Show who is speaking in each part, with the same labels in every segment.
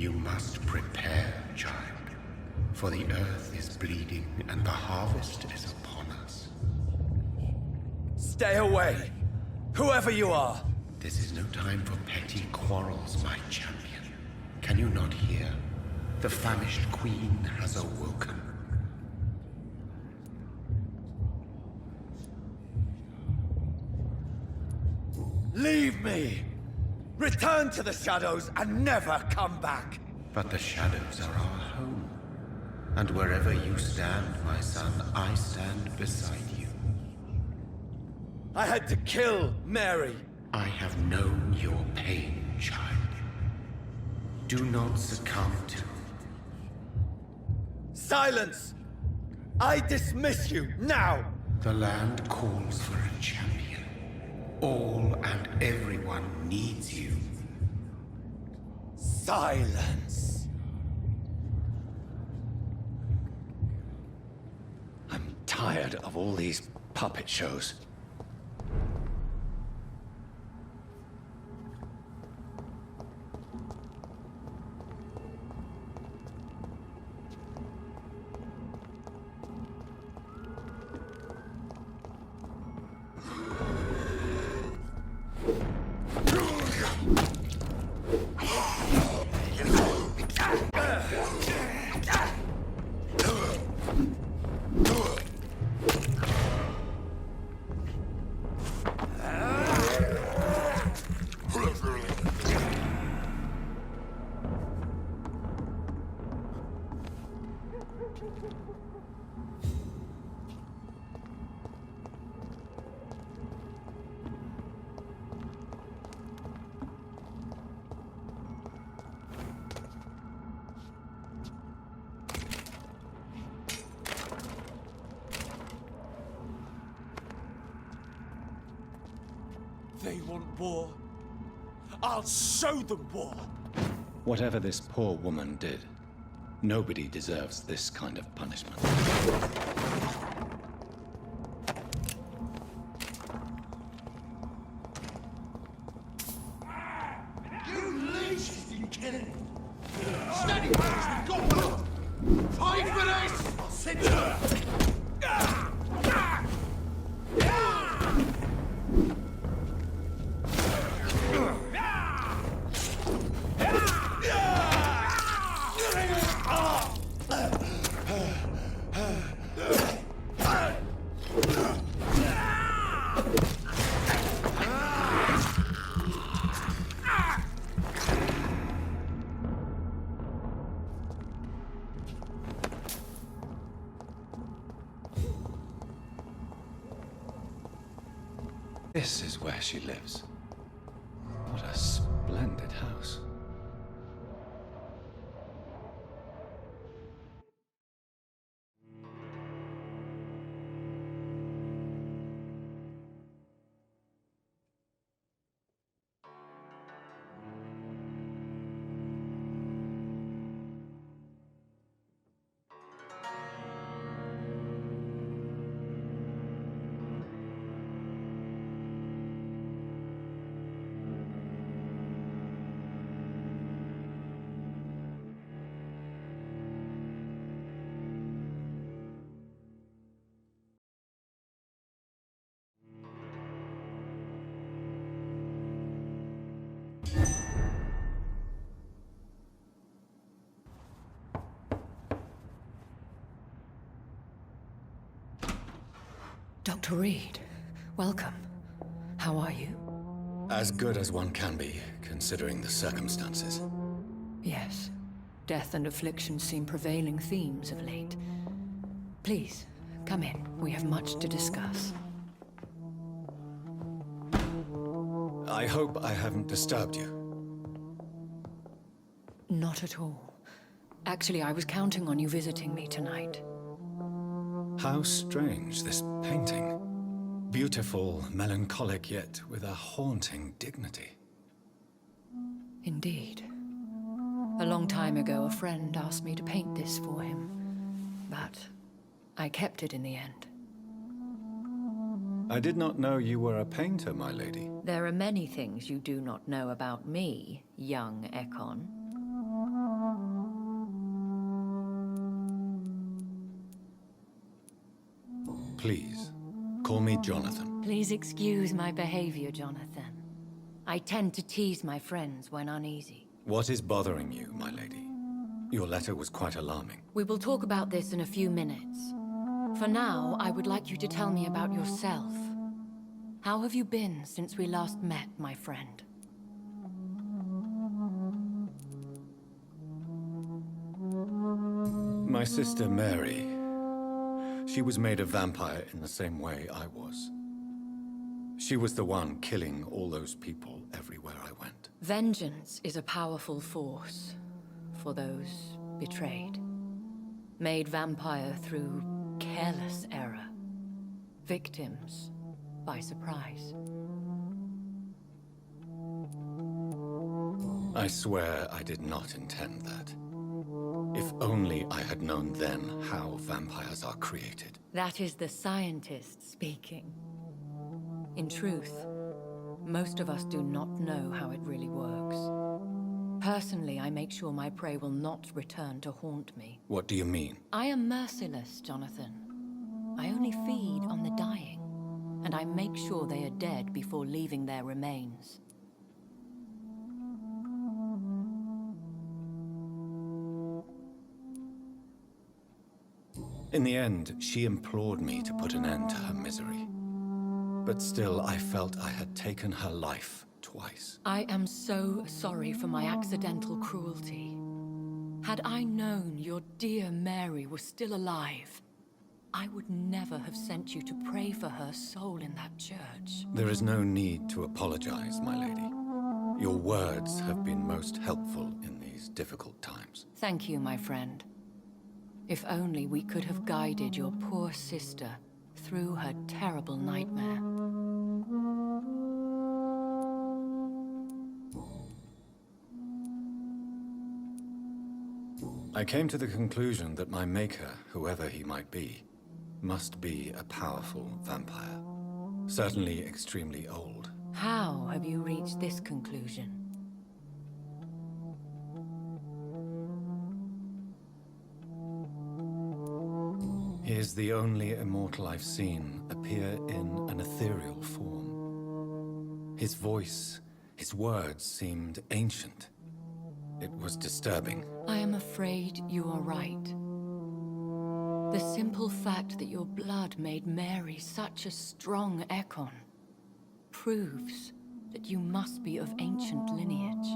Speaker 1: You must prepare, child, for the earth is bleeding and the harvest is upon us.
Speaker 2: Stay away, whoever you are.
Speaker 1: This is no time for petty quarrels, my champion. Can you not hear? The famished queen has awoken.
Speaker 2: Leave me! Return to the shadows and never come back!
Speaker 1: But the shadows are our home. And wherever you stand, my son, I stand beside you.
Speaker 2: I had to kill Mary.
Speaker 1: I have known your pain, child. Do not succumb to...
Speaker 2: Silence! I dismiss you, now!
Speaker 1: The land calls for a champion. All and everyone needs you.
Speaker 2: Silence! I'm tired of all these puppet shows. They want war. I'll show them war.
Speaker 3: Whatever this poor woman did, nobody deserves this kind of punishment.
Speaker 4: You leeches, you kidding? Steady, boys, we've got one up. Fight for this! I'll send you.
Speaker 3: This is where she lives. What a splendid house.
Speaker 5: Dr. Reed, welcome. How are you?
Speaker 3: As good as one can be, considering the circumstances.
Speaker 5: Yes. Death and affliction seem prevailing themes of late. Please, come in. We have much to discuss.
Speaker 3: I hope I haven't disturbed you.
Speaker 5: Not at all. Actually, I was counting on you visiting me tonight.
Speaker 3: How strange, this painting. Beautiful, melancholic, yet with a haunting dignity.
Speaker 5: Indeed. A long time ago, a friend asked me to paint this for him, but I kept it in the end.
Speaker 3: I did not know you were a painter, my lady.
Speaker 5: There are many things you do not know about me, young Ekon.
Speaker 3: Please, call me Jonathan.
Speaker 5: Please excuse my behavior, Jonathan. I tend to tease my friends when uneasy.
Speaker 3: What is bothering you, my lady? Your letter was quite alarming.
Speaker 5: We will talk about this in a few minutes. For now, I would like you to tell me about yourself. How have you been since we last met, my friend?
Speaker 3: My sister Mary, she was made a vampire in the same way I was. She was the one killing all those people everywhere I went.
Speaker 5: Vengeance is a powerful force for those betrayed. Made vampire through careless error. Victims by surprise.
Speaker 3: I swear I did not intend that. If only I had known then how vampires are created.
Speaker 5: That is the scientist speaking. In truth, most of us do not know how it really works. Personally, I make sure my prey will not return to haunt me.
Speaker 3: What do you mean?
Speaker 5: I am merciless, Jonathan. I only feed on the dying, and I make sure they are dead before leaving their remains.
Speaker 3: In the end, she implored me to put an end to her misery. But still, I felt I had taken her life twice.
Speaker 5: I am so sorry for my accidental cruelty. Had I known your dear Mary was still alive, I would never have sent you to pray for her soul in that church.
Speaker 3: There is no need to apologize, my lady. Your words have been most helpful in these difficult times.
Speaker 5: Thank you, my friend. If only we could have guided your poor sister through her terrible nightmare.
Speaker 3: I came to the conclusion that my maker, whoever he might be, must be a powerful vampire. Certainly extremely old.
Speaker 5: How have you reached this conclusion?
Speaker 3: He is the only immortal I've seen appear in an ethereal form. His voice, his words seemed ancient. It was disturbing.
Speaker 5: I am afraid you are right. The simple fact that your blood made Mary such a strong Ekon proves that you must be of ancient lineage.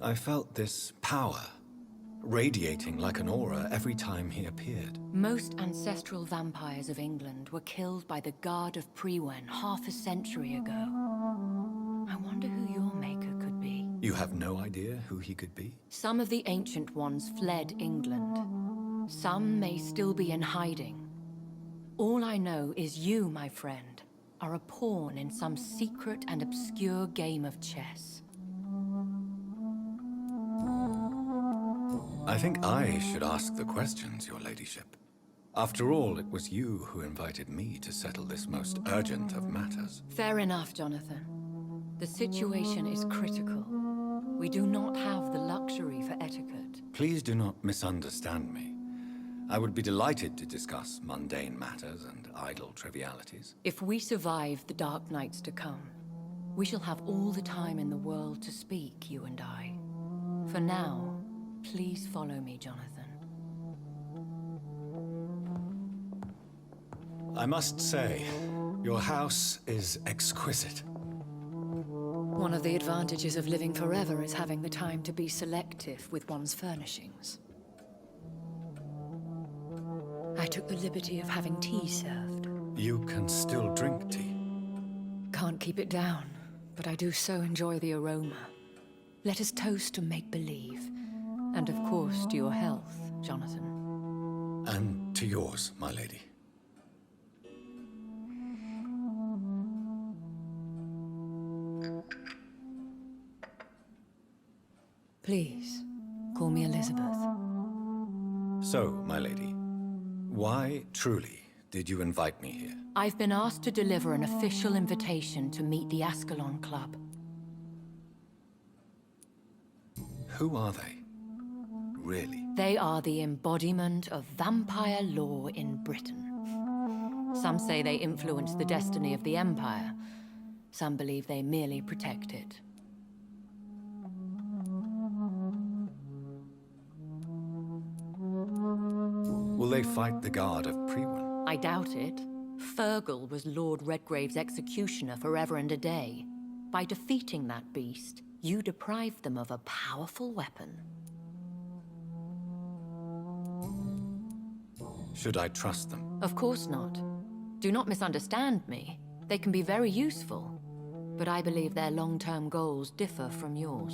Speaker 3: I felt this power, radiating like an aura every time he appeared.
Speaker 5: Most ancestral vampires of England were killed by the Guard of Prewen half a century ago. I wonder who your maker could be.
Speaker 3: You have no idea who he could be?
Speaker 5: Some of the ancient ones fled England. Some may still be in hiding. All I know is you, my friend, are a pawn in some secret and obscure game of chess.
Speaker 3: I think I should ask the questions, your ladyship. After all, it was you who invited me to settle this most urgent of matters.
Speaker 5: Fair enough, Jonathan. The situation is critical. We do not have the luxury for etiquette.
Speaker 3: Please do not misunderstand me. I would be delighted to discuss mundane matters and idle trivialities.
Speaker 5: If we survive the dark nights to come, we shall have all the time in the world to speak, you and I. For now, please follow me, Jonathan.
Speaker 3: I must say, your house is exquisite.
Speaker 5: One of the advantages of living forever is having the time to be selective with one's furnishings. I took the liberty of having tea served.
Speaker 3: You can still drink tea.
Speaker 5: Can't keep it down, but I do so enjoy the aroma. Let us toast to make-believe. And of course, to your health, Jonathan.
Speaker 3: And to yours, my lady.
Speaker 5: Please, call me Elizabeth.
Speaker 3: So, my lady, why truly did you invite me here?
Speaker 5: I've been asked to deliver an official invitation to meet the Ascalon Club.
Speaker 3: Who are they? really?
Speaker 5: They are the embodiment of vampire law in Britain. Some say they influence the destiny of the Empire. Some believe they merely protect it.
Speaker 3: Will they fight the guard of Priwen?
Speaker 5: I doubt it. Fergal was Lord Redgrave's executioner forever and a day. By defeating that beast, you deprived them of a powerful weapon.
Speaker 3: Should I trust them?
Speaker 5: Of course not. Do not misunderstand me. They can be very useful, but I believe their long-term goals differ from yours.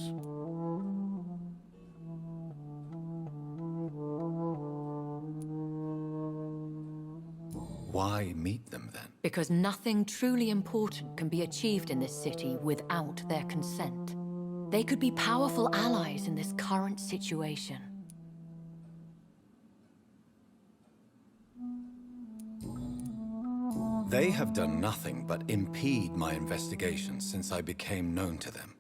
Speaker 3: Why meet them then?
Speaker 5: Because nothing truly important can be achieved in this city without their consent. They could be powerful allies in this current situation.
Speaker 3: They have done nothing but impede my investigations since I became known to them.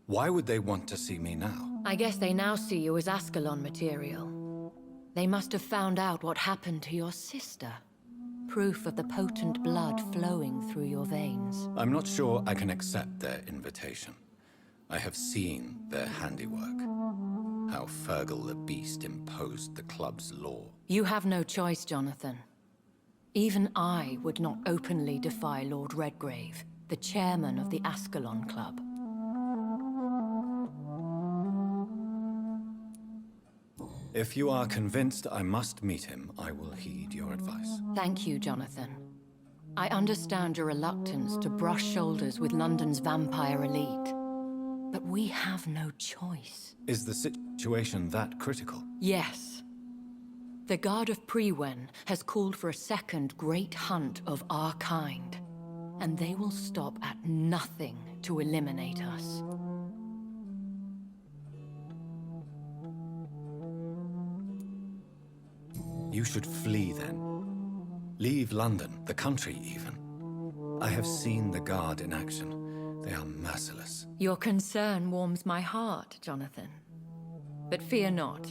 Speaker 3: Why would they want to see me now?
Speaker 5: I guess they now see you as Ascalon material. They must have found out what happened to your sister. Proof of the potent blood flowing through your veins.
Speaker 3: I'm not sure I can accept their invitation. I have seen their handiwork. How Fergal the Beast imposed the club's law.
Speaker 5: You have no choice, Jonathan. Even I would not openly defy Lord Redgrave, the chairman of the Ascalon Club.
Speaker 3: If you are convinced I must meet him, I will heed your advice.
Speaker 5: Thank you, Jonathan. I understand your reluctance to brush shoulders with London's vampire elite. But we have no choice.
Speaker 3: Is the situation that critical?
Speaker 5: Yes. The Guard of Priwen has called for a second great hunt of our kind. And they will stop at nothing to eliminate us.
Speaker 3: You should flee then. Leave London, the country even. I have seen the Guard in action. They are merciless.
Speaker 5: Your concern warms my heart, Jonathan. But fear not.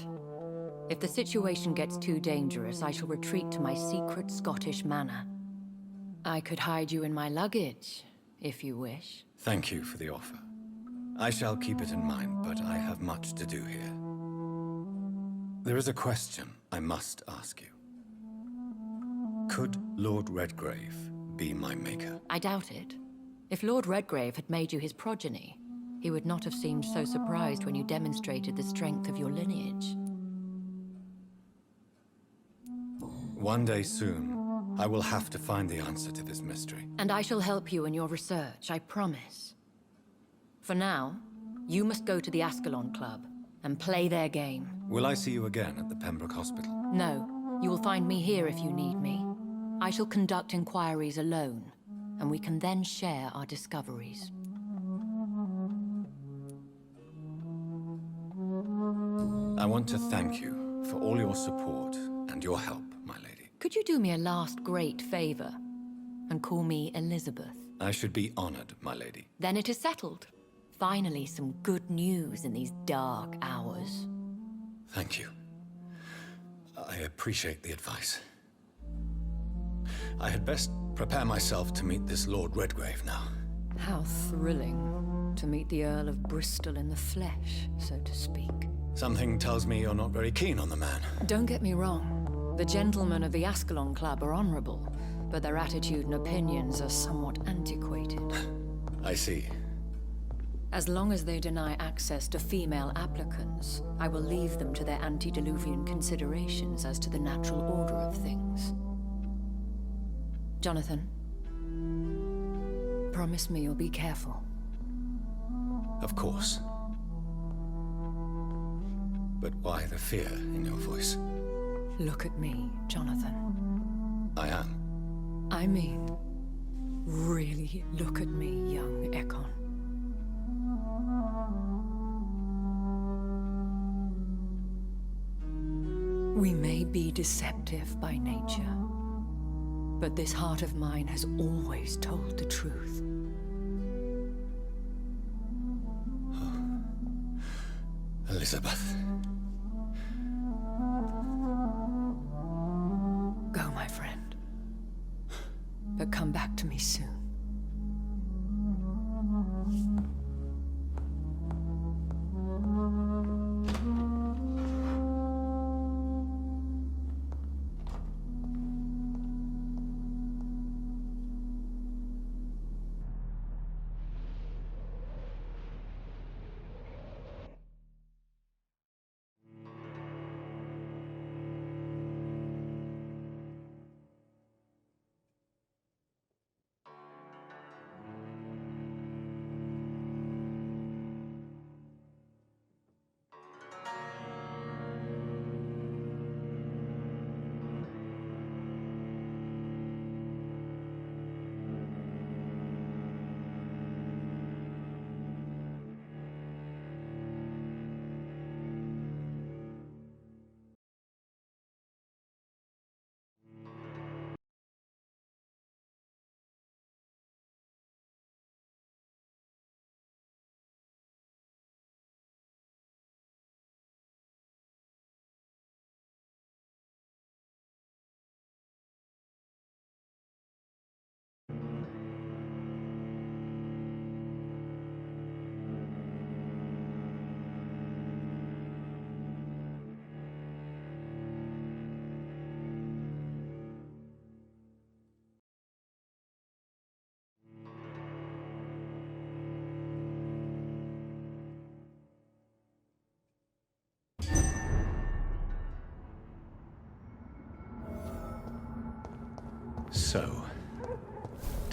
Speaker 5: If the situation gets too dangerous, I shall retreat to my secret Scottish manor. I could hide you in my luggage, if you wish.
Speaker 3: Thank you for the offer. I shall keep it in mind, but I have much to do here. There is a question I must ask you. Could Lord Redgrave be my maker?
Speaker 5: I doubt it. If Lord Redgrave had made you his progeny, he would not have seemed so surprised when you demonstrated the strength of your lineage.
Speaker 3: One day soon, I will have to find the answer to this mystery.
Speaker 5: And I shall help you in your research, I promise. For now, you must go to the Ascalon Club and play their game.
Speaker 3: Will I see you again at the Pembroke Hospital?
Speaker 5: No, you will find me here if you need me. I shall conduct inquiries alone, and we can then share our discoveries.
Speaker 3: I want to thank you for all your support and your help, my lady.
Speaker 5: Could you do me a last great favor and call me Elizabeth?
Speaker 3: I should be honored, my lady.
Speaker 5: Then it is settled. Finally, some good news in these dark hours.
Speaker 3: Thank you. I appreciate the advice. I had best prepare myself to meet this Lord Redgrave now.
Speaker 5: How thrilling to meet the Earl of Bristol in the flesh, so to speak.
Speaker 3: Something tells me you're not very keen on the man.
Speaker 5: Don't get me wrong. The gentlemen of the Ascalon Club are honorable, but their attitude and opinions are somewhat antiquated.
Speaker 3: I see.
Speaker 5: As long as they deny access to female applicants, I will leave them to their antediluvian considerations as to the natural order of things. Jonathan, promise me you'll be careful.
Speaker 3: Of course. But why the fear in your voice?
Speaker 5: Look at me, Jonathan.
Speaker 3: I am.
Speaker 5: I mean, really look at me, young Ekon. We may be deceptive by nature, but this heart of mine has always told the truth.
Speaker 3: Elizabeth.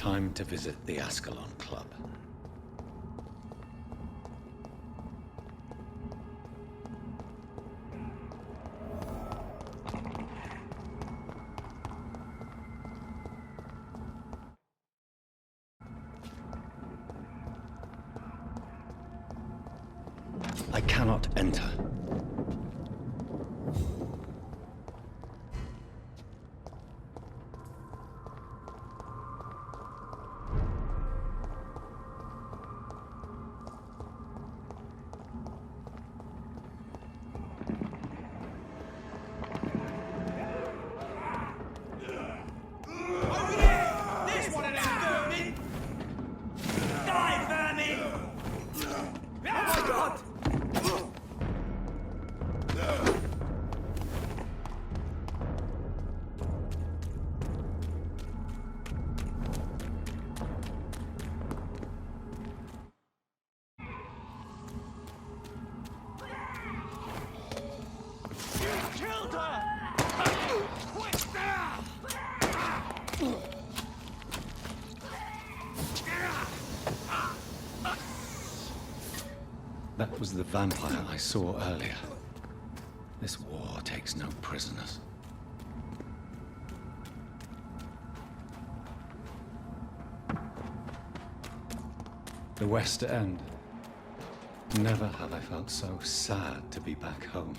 Speaker 3: Time to visit the Ascalon Club. I cannot enter. That was the vampire I saw earlier. This war takes no prisoners. The West End. Never have I felt so sad to be back home.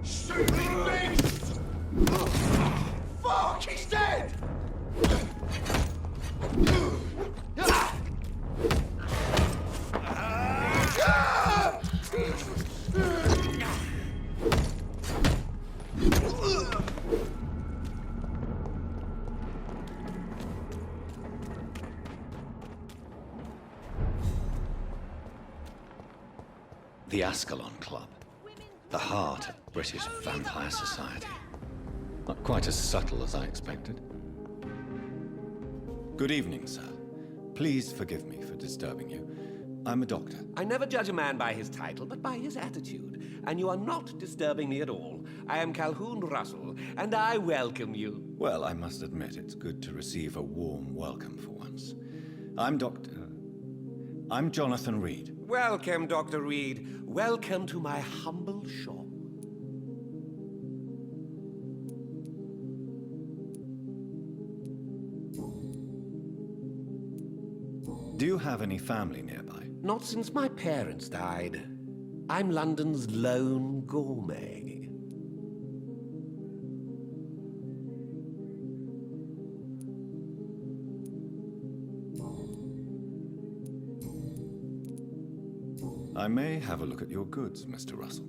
Speaker 4: Stupid beast! Fuck, he's dead!
Speaker 3: The Ascalon Club. The heart of British vampire society. Not quite as subtle as I expected. Good evening, sir. Please forgive me for disturbing you. I'm a doctor.
Speaker 6: I never judge a man by his title, but by his attitude. And you are not disturbing me at all. I am Calhoun Russell, and I welcome you.
Speaker 3: Well, I must admit it's good to receive a warm welcome for once. I'm Jonathan Reed.
Speaker 6: Welcome, Dr. Reed. Welcome to my humble shop.
Speaker 3: Do you have any family nearby?
Speaker 6: Not since my parents died. I'm London's lone gourmet.
Speaker 3: I may have a look at your goods, Mr. Russell.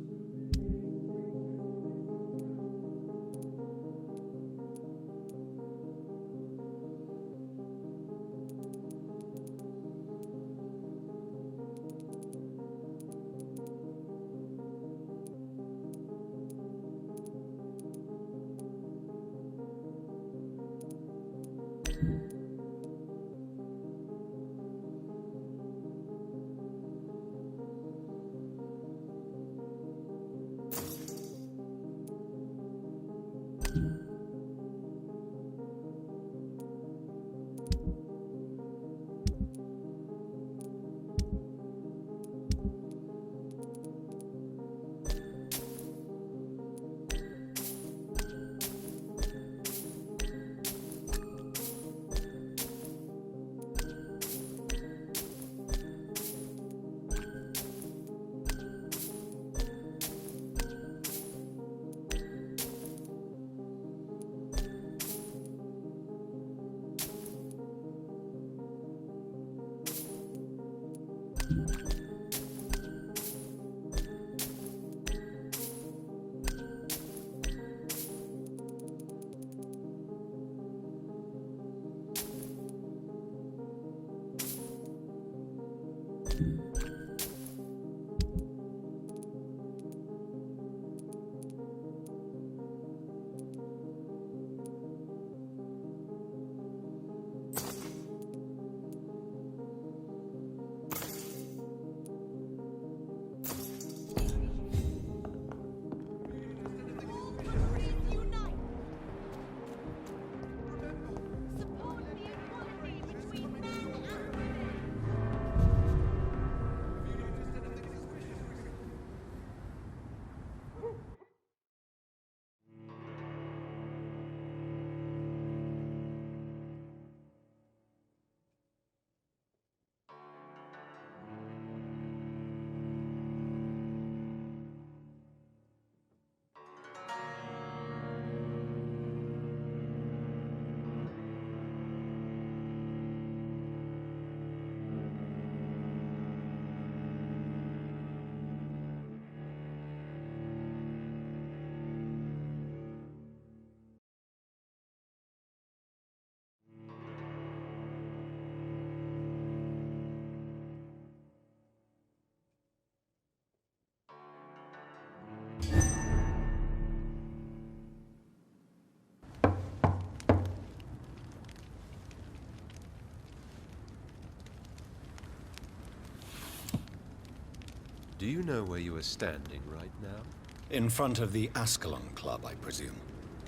Speaker 7: Do you know where you are standing right now?
Speaker 3: In front of the Ascalon Club, I presume.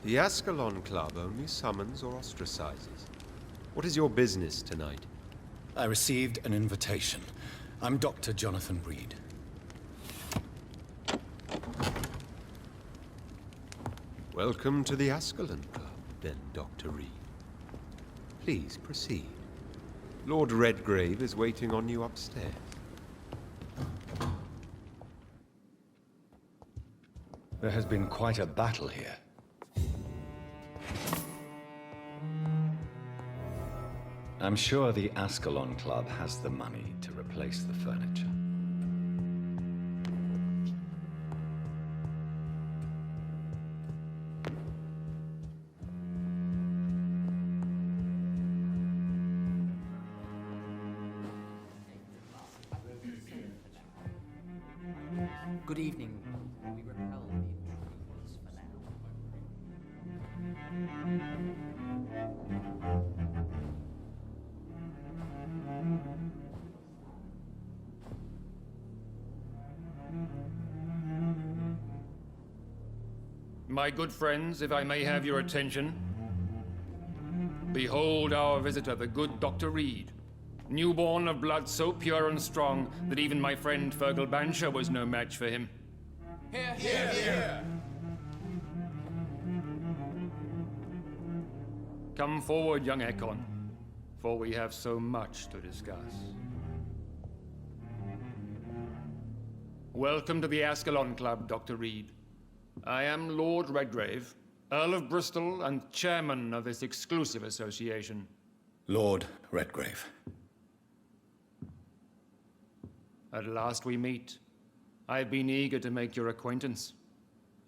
Speaker 7: The Ascalon Club only summons or ostracizes. What is your business tonight?
Speaker 3: I received an invitation. I'm Dr. Jonathan Reed.
Speaker 7: Welcome to the Ascalon Club, then, Dr. Reed. Please proceed. Lord Redgrave is waiting on you upstairs.
Speaker 3: There has been quite a battle here. I'm sure the Ascalon Club has the money to replace the furniture.
Speaker 8: Good evening. We repel the intruders for now.
Speaker 9: My good friends, if I may have your attention. Behold our visitor, the good Dr. Reed. Newborn of blood so pure and strong that even my friend Fergal Bansher was no match for him.
Speaker 2: Here, here, here.
Speaker 9: Come forward, young Ekon, for we have so much to discuss. Welcome to the Ascalon Club, Dr. Reed. I am Lord Redgrave, Earl of Bristol and chairman of this exclusive association.
Speaker 3: Lord Redgrave.
Speaker 9: At last we meet. I've been eager to make your acquaintance.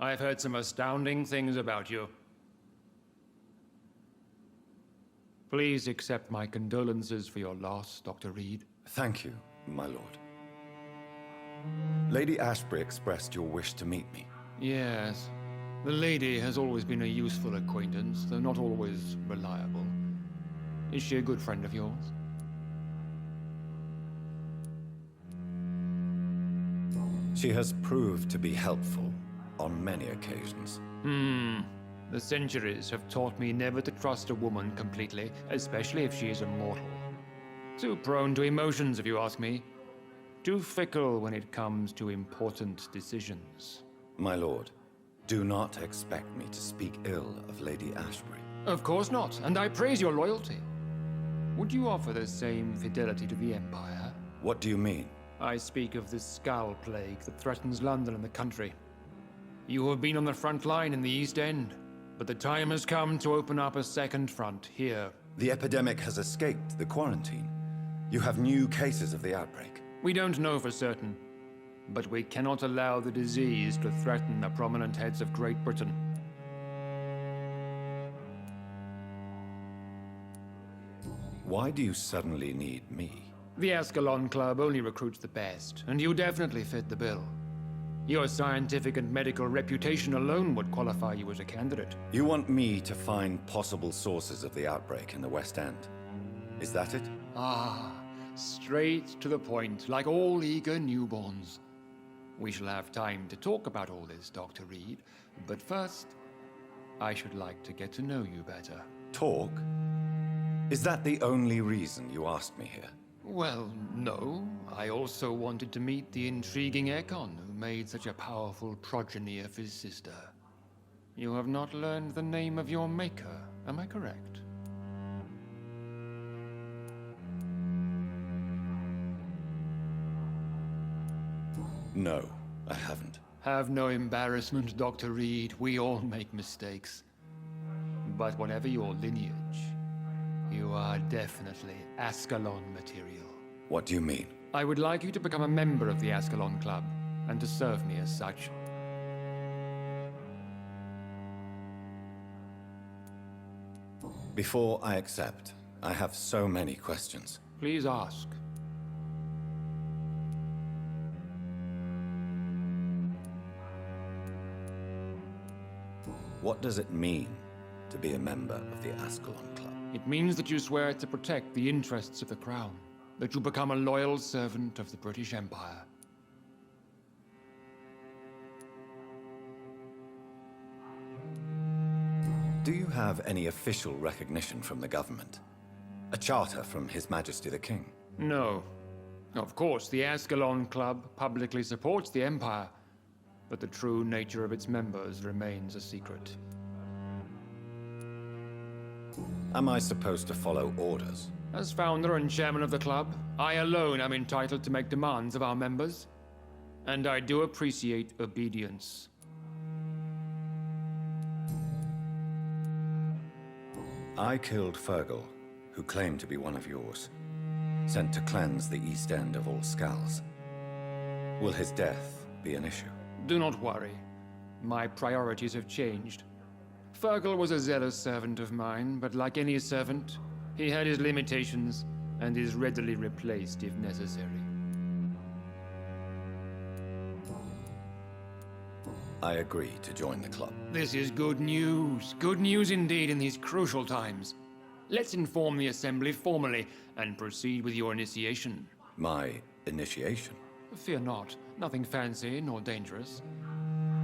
Speaker 9: I've heard some astounding things about you. Please accept my condolences for your loss, Dr. Reed.
Speaker 3: Thank you, my lord. Lady Ashbury expressed your wish to meet me.
Speaker 9: Yes. The lady has always been a useful acquaintance, though not always reliable. Is she a good friend of yours?
Speaker 3: She has proved to be helpful on many occasions.
Speaker 9: The centuries have taught me never to trust a woman completely, especially if she is immortal. Too prone to emotions, if you ask me. Too fickle when it comes to important decisions.
Speaker 3: My lord, do not expect me to speak ill of Lady Ashbury.
Speaker 9: Of course not, and I praise your loyalty. Would you offer the same fidelity to the Empire?
Speaker 3: What do you mean?
Speaker 9: I speak of the Skull Plague that threatens London and the country. You have been on the front line in the East End, but the time has come to open up a second front here.
Speaker 3: The epidemic has escaped the quarantine. You have new cases of the outbreak.
Speaker 9: We don't know for certain, but we cannot allow the disease to threaten the prominent heads of Great Britain.
Speaker 3: Why do you suddenly need me?
Speaker 9: The Ascalon Club only recruits the best, and you definitely fit the bill. Your scientific and medical reputation alone would qualify you as a candidate.
Speaker 3: You want me to find possible sources of the outbreak in the West End. Is that it?
Speaker 9: Ah, straight to the point, like all eager newborns. We shall have time to talk about all this, Dr. Reed, but first, I should like to get to know you better.
Speaker 3: Talk? Is that the only reason you asked me here?
Speaker 9: Well, no. I also wanted to meet the intriguing Ekon, who made such a powerful progeny of his sister. You have not learned the name of your maker, am I correct?
Speaker 3: No, I haven't.
Speaker 9: Have no embarrassment, Dr. Reed. We all make mistakes. But whatever your lineage, you are definitely Ascalon material.
Speaker 3: What do you mean?
Speaker 9: I would like you to become a member of the Ascalon Club, and to serve me as such.
Speaker 3: Before I accept, I have so many questions.
Speaker 9: Please ask.
Speaker 3: What does it mean to be a member of the Ascalon Club?
Speaker 9: It means that you swear to protect the interests of the Crown, that you become a loyal servant of the British Empire.
Speaker 3: Do you have any official recognition from the government? A charter from His Majesty the King?
Speaker 9: No. Of course, the Ascalon Club publicly supports the Empire, but the true nature of its members remains a secret.
Speaker 3: Am I supposed to follow orders?
Speaker 9: As founder and chairman of the club, I alone am entitled to make demands of our members, and I do appreciate obedience.
Speaker 3: I killed Fergal, who claimed to be one of yours, sent to cleanse the East End of all Skulls. Will his death be an issue?
Speaker 9: Do not worry. My priorities have changed. Fergal was a zealous servant of mine, but like any servant, he had his limitations and is readily replaced if necessary.
Speaker 3: I agree to join the club.
Speaker 9: This is good news. Good news indeed in these crucial times. Let's inform the Assembly formally and proceed with your initiation.
Speaker 3: My initiation?
Speaker 9: Fear not. Nothing fancy nor dangerous.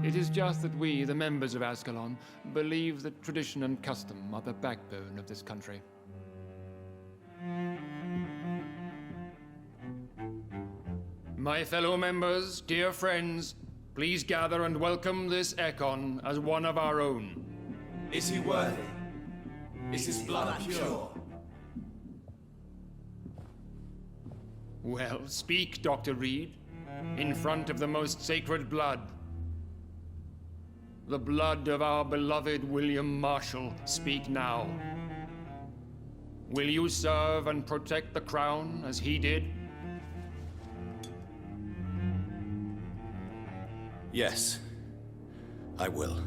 Speaker 9: It is just that we, the members of Ascalon, believe that tradition and custom are the backbone of this country. My fellow members, dear friends, please gather and welcome this Ekon as one of our own.
Speaker 2: Is he worthy? Is his blood pure?
Speaker 9: Well, speak, Dr. Reed, in front of the most sacred blood. The blood of our beloved William Marshall, speak now. Will you serve and protect the crown as he did?
Speaker 3: Yes, I will.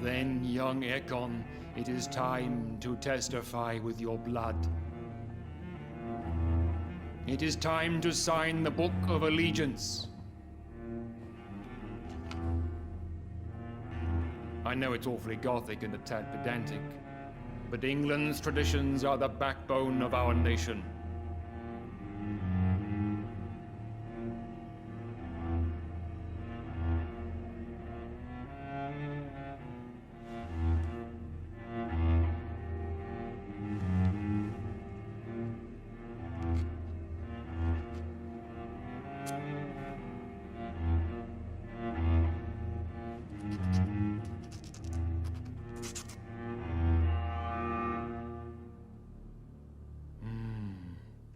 Speaker 9: Then, young Ekon, it is time to testify with your blood. It is time to sign the Book of Allegiance. I know it's awfully gothic and a tad pedantic, but England's traditions are the backbone of our nation.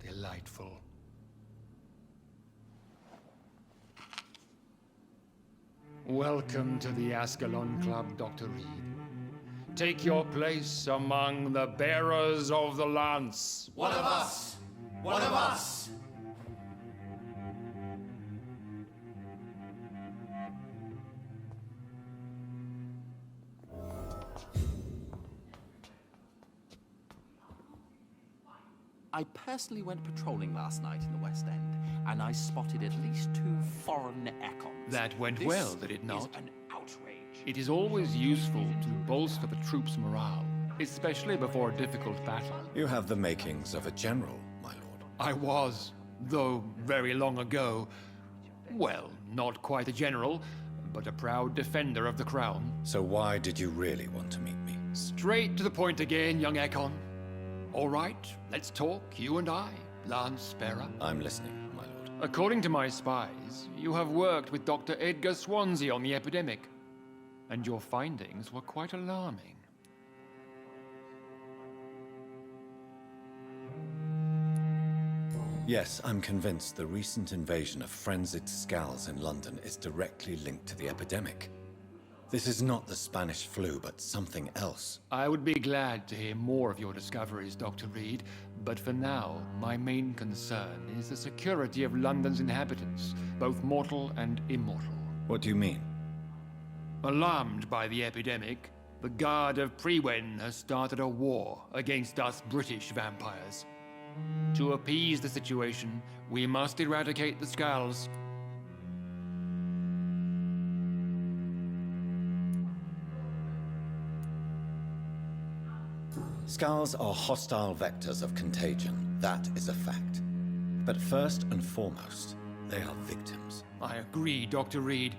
Speaker 9: Delightful. Welcome to the Ascalon Club, Dr. Reed. Take your place among the bearers of the lance.
Speaker 2: One of us! One of us!
Speaker 8: I personally went patrolling last night in the West End, and I spotted at least 2 foreign Ekons.
Speaker 9: That went
Speaker 8: This
Speaker 9: well, did it not?
Speaker 8: is an outrage.
Speaker 9: It is always useful to bolster the troops' morale, especially before a difficult battle.
Speaker 3: You have the makings of a general, my lord.
Speaker 9: I was, though very long ago, well, not quite a general, but a proud defender of the crown.
Speaker 3: So why did you really want to meet me?
Speaker 9: Straight to the point again, young Ekon. All right, let's talk, you and I, Lance Bearer.
Speaker 3: I'm listening, my lord.
Speaker 9: According to my spies, you have worked with Dr. Edgar Swansea on the epidemic, and your findings were quite alarming.
Speaker 3: Yes, I'm convinced the recent invasion of frenzied skulls in London is directly linked to the epidemic. This is not the Spanish flu, but something else.
Speaker 9: I would be glad to hear more of your discoveries, Dr. Reed, but for now, my main concern is the security of London's inhabitants, both mortal and immortal.
Speaker 3: What do you mean?
Speaker 9: Alarmed by the epidemic, the Guard of Prewen has started a war against us British vampires. To appease the situation, we must eradicate the skulls.
Speaker 3: Skulls are hostile vectors of contagion, that is a fact. But first and foremost, they are victims.
Speaker 9: I agree, Dr. Reed.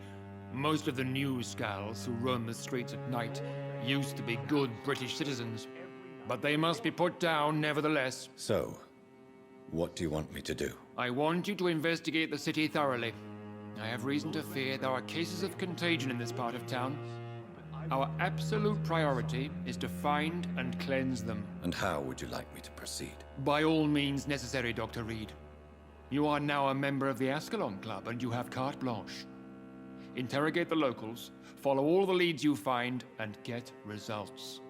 Speaker 9: Most of the new scals who roam the streets at night used to be good British citizens, but they must be put down nevertheless.
Speaker 10: So, what do you want me to do?
Speaker 9: I want you to investigate the city thoroughly. I have reason to fear there are cases of contagion in this part of town. Our absolute priority is to find and cleanse them.
Speaker 10: And how would you like me to proceed?
Speaker 9: By all means necessary, Dr. Reed. You are now a member of the Ascalon Club, and you have carte blanche. Interrogate the locals, follow all the leads you find, and get results.